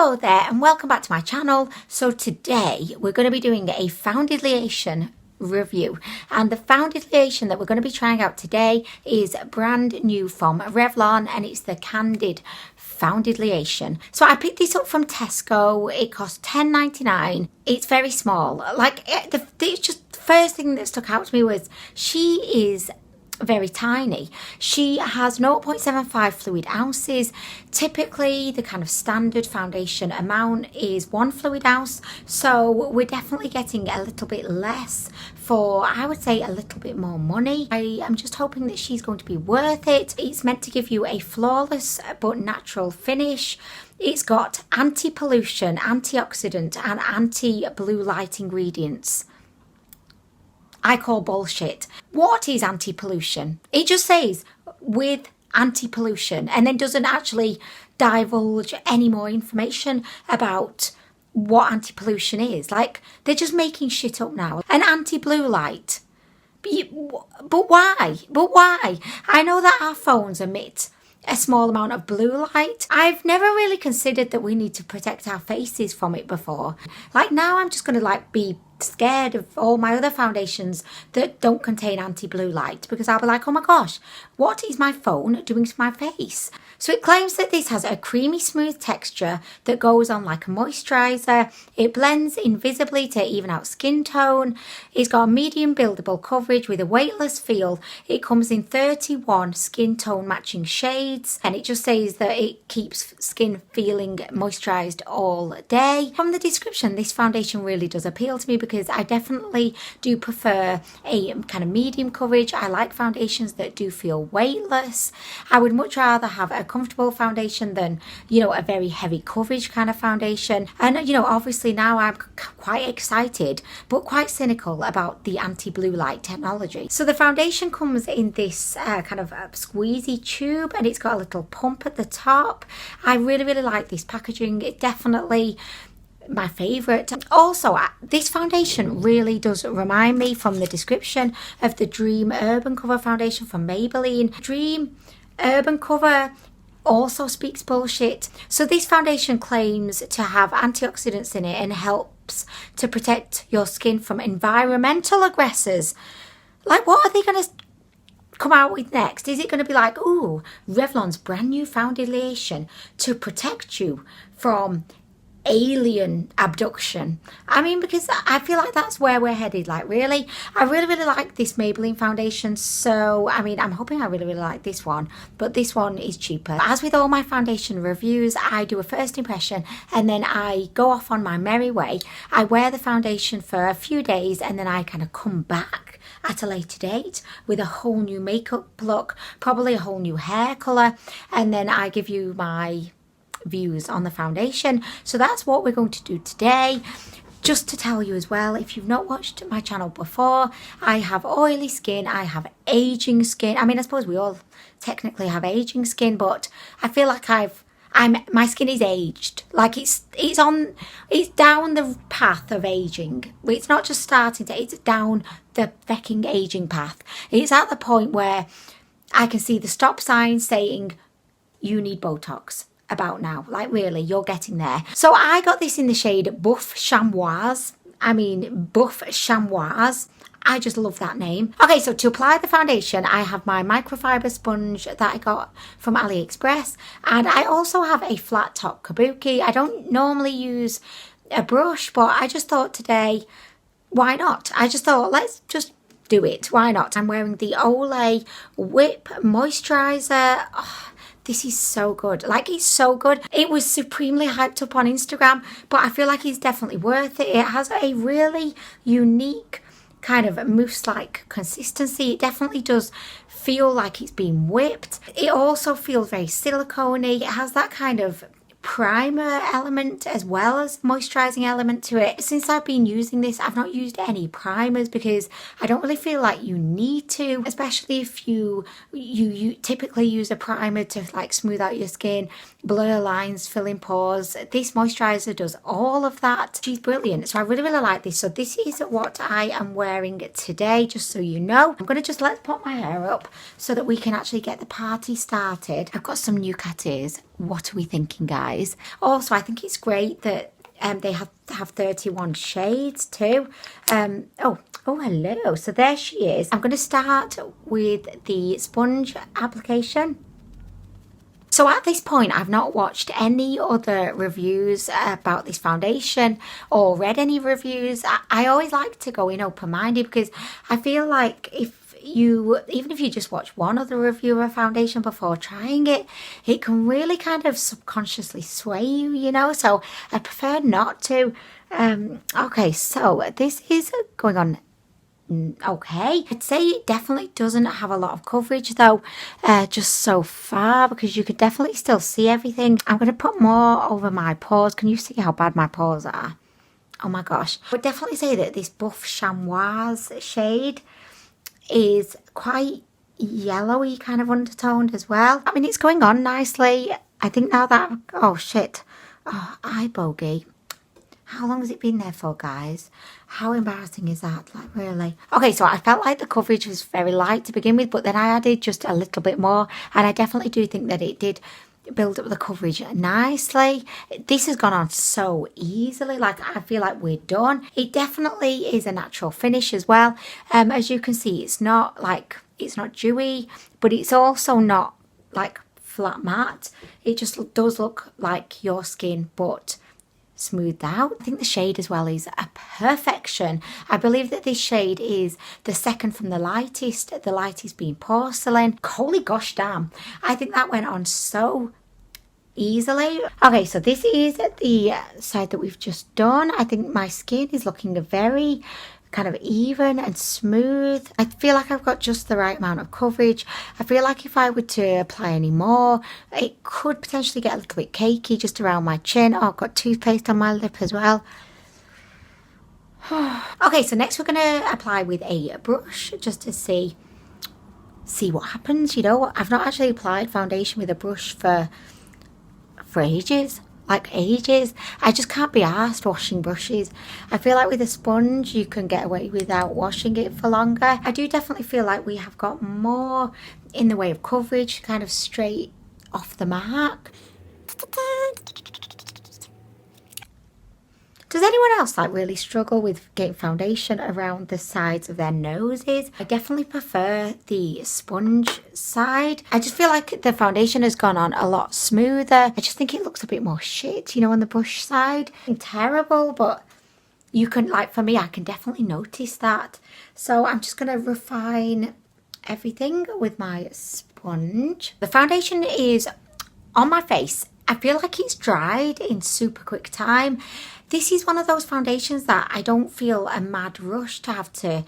Hello there and welcome back to my channel. So today we're going to be doing a foundation review, and the foundation that we're going to be trying out today is brand new from Revlon, and it's the Candid foundation. So I picked this up from Tesco. It cost £10.99. It's very small. Like it's just the first thing that stuck out to me was she is very tiny. She has 0.75 fluid ounces. Typically the kind of standard foundation amount is 1 fluid ounce, so we're definitely getting a little bit less for, I would say, a little bit more money. I am just hoping that she's going to be worth it. It's meant to give you a flawless but natural finish. It's got anti-pollution, antioxidant and anti-blue light ingredients. I call bullshit. What is anti-pollution? It just says with anti-pollution and then doesn't actually divulge any more information about what anti-pollution is. Like, they're just making shit up now. An anti-blue light. But why? But why? I know that our phones emit a small amount of blue light. I've never really considered that we need to protect our faces from it before. Like, now I'm just going to be scared of all my other foundations that don't contain anti-blue light, because I'll be like, oh my gosh, what is my phone doing to my face? So it claims that this has a creamy smooth texture that goes on like a moisturiser. It blends invisibly to even out skin tone. It's got a medium buildable coverage with a weightless feel. It comes in 31 skin tone matching shades, and it just says that it keeps skin feeling moisturised all day. From the description, this foundation really does appeal to me because I definitely do prefer a kind of medium coverage. I like foundations that do feel weightless. I would much rather have a comfortable foundation than, you know, a very heavy coverage kind of foundation. And, you know, obviously now I'm quite excited but quite cynical about the anti-blue light technology. So the foundation comes in this kind of squeezy tube, and it's got a little pump at the top. I really like this packaging. It definitely my favourite. Also, this foundation really does remind me from the description of the Dream Urban Cover foundation from Maybelline. Dream Urban Cover also speaks bullshit. So this foundation claims to have antioxidants in it and helps to protect your skin from environmental aggressors. Like, what are they going to come out with next? Is it going to be like, ooh, Revlon's brand new foundation to protect you from alien abduction? I mean, because I feel like that's where we're headed. Like, really, I really like this Maybelline foundation. So I mean, I'm hoping I really like this one, but this one is cheaper. As with all my foundation reviews, I do a first impression and then I go off on my merry way. I wear the foundation for a few days and then I kind of come back at a later date with a whole new makeup look, probably a whole new hair colour, and then I give you my views on the foundation. So that's what we're going to do today. Just to tell you as well, if you've not watched my channel before, I have oily skin, I have aging skin. I mean, I suppose we all technically have aging skin, but I feel like my skin is aged. Like it's down the path of aging. It's not just starting to, it's down the fecking aging path. It's at the point where I can see the stop sign saying you need Botox about now. Like, really, you're getting there. So I got this in the shade Buff Chamois. Buff Chamois. I just love that name. Okay, so to apply the foundation, I have my microfiber sponge that I got from AliExpress, and I also have a flat top kabuki. I don't normally use a brush, but I just thought today, why not? I just thought, let's just do it. Why not? I'm wearing the Olay Whip Moisturiser. Oh, this is so good. Like, it's so good. It was supremely hyped up on Instagram, but I feel like it's definitely worth it. It has a really unique kind of mousse-like consistency. It definitely does feel like it's been whipped. It also feels very silicone-y. It has that kind of primer element as well as moisturizing element to it. Since I've been using this, I've not used any primers because I don't really feel like you need to, especially if you typically use a primer to like smooth out your skin, blur lines, fill in pores. This moisturizer does all of that. She's brilliant. So I really like this. So this is what I am wearing today, just so you know. I'm going to let's put my hair up so that we can actually get the party started. I've got some new cat ears. what are we thinking, guys? Also, I think it's great that they have 31 shades too. Oh, hello. So there she is. I'm going to start with the sponge application. So at this point, I've not watched any other reviews about this foundation or read any reviews. I always like to go in open-minded because I feel like even if you just watch one other review of a foundation before trying it, it can really kind of subconsciously sway you, you know, so I prefer not to. Okay, so this is going on okay. I'd say it definitely doesn't have a lot of coverage though, just so far, because you could definitely still see everything. I'm going to put more over my pores. Can you see how bad my pores are? Oh my gosh. I would definitely say that this Buff Chamois shade is quite yellowy, kind of undertoned as well. I mean, it's going on nicely. I think now that, oh shit, eye bogey. How long has it been there for, guys? How embarrassing is that? Like, really? Okay, so I felt like the coverage was very light to begin with, but then I added just a little bit more, and I definitely do think that it did build up the coverage nicely. This has gone on so easily. Like, I feel like we're done. It definitely is a natural finish as well. As you can see, it's not dewy, but it's also not like flat matte. It just does look like your skin, but smoothed out. I think the shade as well is a perfection. I believe that this shade is the second from the lightest being porcelain. Holy gosh damn, I think that went on so easily. Okay, so this is the side that we've just done. I think my skin is looking very kind of even and smooth. I feel like I've got just the right amount of coverage. I feel like if I were to apply any more, it could potentially get a little bit cakey just around my chin. Oh, I've got toothpaste on my lip as well. Okay, so next we're going to apply with a brush just to see what happens. You know, I've not actually applied foundation with a brush for ages. Like ages. I just can't be arsed washing brushes. I feel like with a sponge you can get away without washing it for longer. I do definitely feel like we have got more in the way of coverage, kind of straight off the mark. Does anyone else like really struggle with getting foundation around the sides of their noses? I definitely prefer the sponge side. I just feel like the foundation has gone on a lot smoother. I just think it looks a bit more shit, you know, on the brush side. Terrible, but you can, like, for me, I can definitely notice that. So I'm just going to refine everything with my sponge. The foundation is on my face. I feel like it's dried in super quick time. This is one of those foundations that I don't feel a mad rush to have to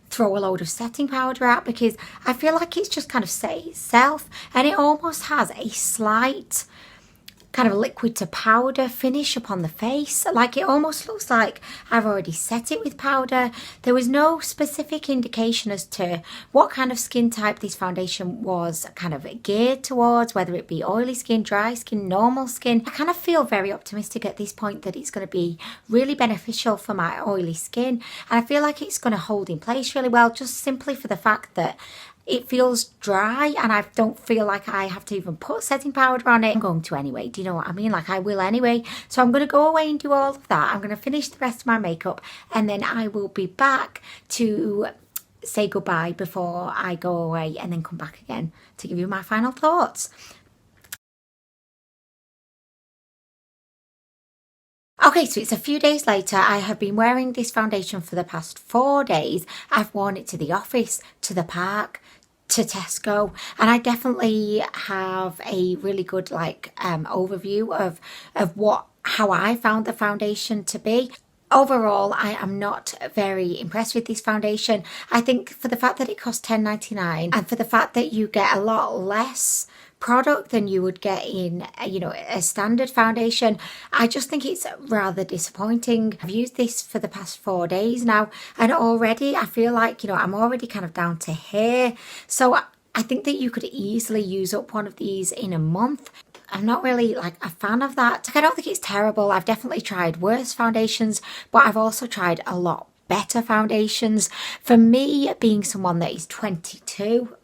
throw a load of setting powder at, because I feel like it's just kind of set itself, and it almost has a slight kind of liquid to powder finish upon the face. Like, it almost looks like I've already set it with powder. There was no specific indication as to what kind of skin type this foundation was kind of geared towards, whether it be oily skin, dry skin, normal skin. I kind of feel very optimistic at this point that it's going to be really beneficial for my oily skin, and I feel like it's going to hold in place really well, just simply for the fact that it feels dry and I don't feel like I have to even put setting powder on it. I'm going to anyway, do you know what I mean? Like, I will anyway. So I'm going to go away and do all of that. I'm going to finish the rest of my makeup, and then I will be back to say goodbye before I go away, and then come back again to give you my final thoughts. Okay, so it's a few days later. I have been wearing this foundation for the past 4 days. I've worn it to the office, to the park, to Tesco, and I definitely have a really good overview of how I found the foundation to be. Overall, I am not very impressed with this foundation. I think for the fact that it costs $10.99 and for the fact that you get a lot less product than you would get in, you know, a standard foundation, I just think it's rather disappointing. I've used this for the past 4 days now, and already I feel like, you know, I'm already kind of down to here. So I think that you could easily use up one of these in a month. I'm not really like a fan of that. I don't think it's terrible. I've definitely tried worse foundations, but I've also tried a lot better foundations. For me, being someone that is 22,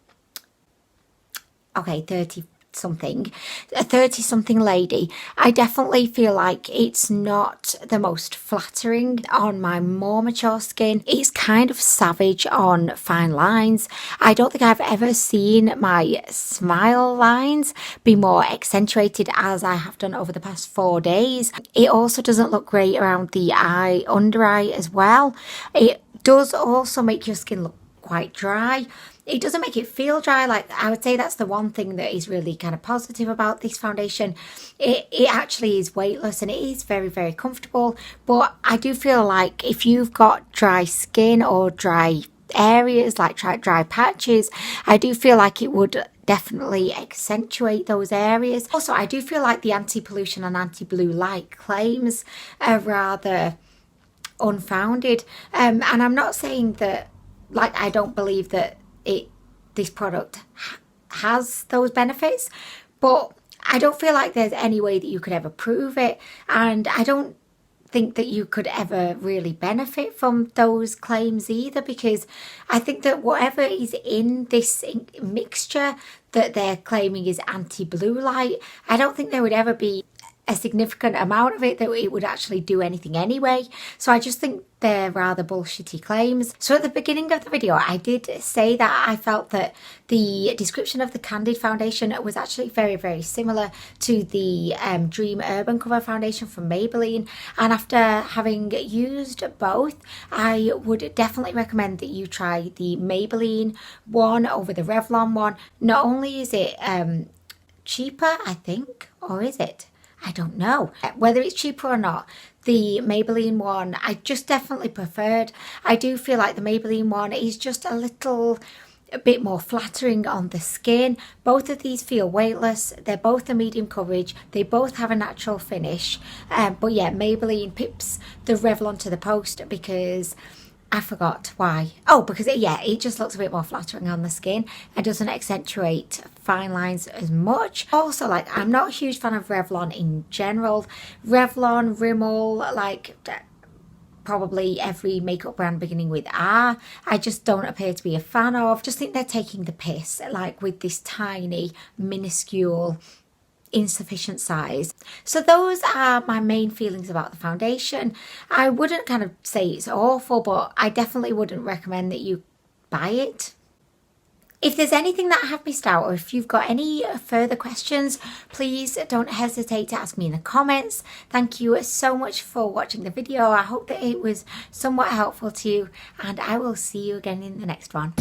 okay, 30, something, a 30 something lady, I definitely feel like it's not the most flattering on my more mature skin. It's kind of savage on fine lines. I don't think I've ever seen my smile lines be more accentuated as I have done over the past 4 days. It also doesn't look great around the eye, under eye as well. It does also make your skin look quite dry. It doesn't make it feel dry. Like, I would say that's the one thing that is really kind of positive about this foundation. It actually is weightless and it is very, very comfortable. But I do feel like if you've got dry skin or dry areas, like dry patches, I do feel like it would definitely accentuate those areas. Also, I do feel like the anti-pollution and anti-blue light claims are rather unfounded. And I'm not saying that, like, I don't believe that this product has those benefits, but I don't feel like there's any way that you could ever prove it, and I don't think that you could ever really benefit from those claims either, because I think that whatever is in this mixture that they're claiming is anti-blue light, I don't think there would ever be a significant amount of it that it would actually do anything anyway. So I just think they're rather bullshitty claims. So at the beginning of the video, I did say that I felt that the description of the Candid foundation was actually very, very similar to the Dream Urban Cover foundation from Maybelline. And after having used both, I would definitely recommend that you try the Maybelline one over the Revlon one. Not only is it cheaper, I think, or is it? I don't know whether it's cheaper or not. The Maybelline one I just definitely preferred. I do feel like the Maybelline one is just a bit more flattering on the skin. Both of these feel weightless. They're both a medium coverage. They both have a natural finish. But yeah, Maybelline pips the Revlon to the post because I forgot why. Oh, because it just looks a bit more flattering on the skin and doesn't accentuate fine lines as much. Also, like, I'm not a huge fan of Revlon in general. Revlon, Rimmel, like probably every makeup brand beginning with R, I just don't appear to be a fan of. Just think they're taking the piss, like, with this tiny, minuscule, insufficient size. So those are my main feelings about the foundation. I wouldn't kind of say it's awful, but I definitely wouldn't recommend that you buy it. If there's anything that I have missed out, or if you've got any further questions, please don't hesitate to ask me in the comments. Thank you so much for watching the video. I hope that it was somewhat helpful to you, and I will see you again in the next one.